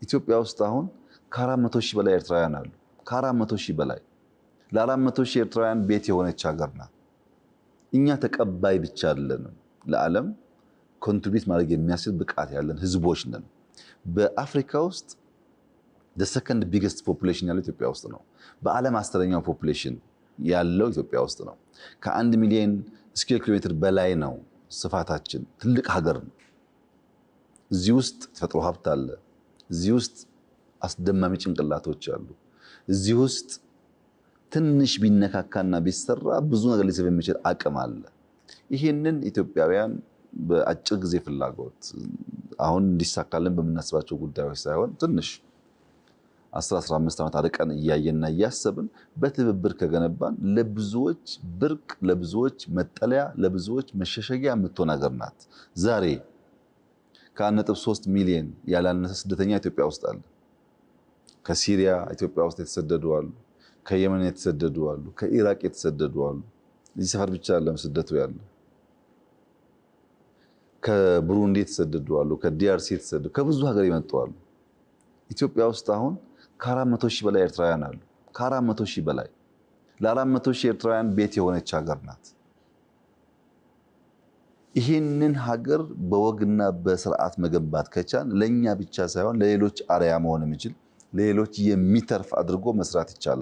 ኢትዮጵያ ውስጥ አሁን ከ400 ሺህ በላይ ኤርትራውያን አሉ። ከ400 ሺህ በላይ ለ400 ሺህ ኤርትራውያን ቤት የሆነች ሀገር ናት። እኛ ተቀባይ ብቻ አይደለንም፣ ለዓለም ኮንትሪቢዩት ማድረግ የሚያስችል ብቃት ያለን ህዝቦች ነን። በአፍሪካ ውስጥ the second biggest population ያለው ኢትዮጵያ ውስጥ ነው። በዓለም 10ኛው ፖፑሌሽን ያለው ኢትዮጵያ ውስጥ ነው። ከ1 ሚሊዮን ስኩዌር ኪሎ ሜትር በላይ ነው ስፋታችን። ትልቅ ሀገር ነው። እዚህ ውስጥ ተፈጥሮ ሀብት አለ። እዚህ ውስጥ አስደማሚ ጭንቅላቶች አሉ። እዚህ ውስጥ ትንሽ ቢነካካና ቢሰራ ብዙ ነገር ሊሰብ የሚችል አቅም አለ። ይሄንን ኢትዮጵያውያን በአጭር ጊዜ ፍላጎት አሁን እንዲሳካልን በምናስባቸው ጉዳዮች ሳይሆን ትንሽ 10-15 ዓመት አርቀን እያየና እያሰብን በትብብር ከገነባን ለብዙዎች ብርቅ፣ ለብዙዎች መጠለያ፣ ለብዙዎች መሸሸጊያ የምትሆን ሀገር ናት። ዛሬ ከ1.3 ሚሊዮን ያላነሰ ስደተኛ ኢትዮጵያ ውስጥ አለ። ከሲሪያ ኢትዮጵያ ውስጥ የተሰደዱ አሉ። ከየመን የተሰደዱ አሉ። ከኢራቅ የተሰደዱ አሉ። እዚህ ሰፈር ብቻ አይደለም ስደቱ ያለ። ከቡሩንዲ የተሰደዱ አሉ። ከዲአርሲ የተሰደዱ ከብዙ ሀገር የመጡ አሉ። ኢትዮጵያ ውስጥ አሁን ከ400 ሺህ በላይ ኤርትራውያን አሉ። ከ400 ሺህ በላይ ለ400 ሺህ ኤርትራውያን ቤት የሆነች ሀገር ናት። ይህንን ሀገር በወግና በስርዓት መገንባት ከቻል ለኛ ብቻ ሳይሆን ለሌሎች አርአያ መሆን የሚችል ለሌሎች የሚተርፍ አድርጎ መስራት ይቻላል።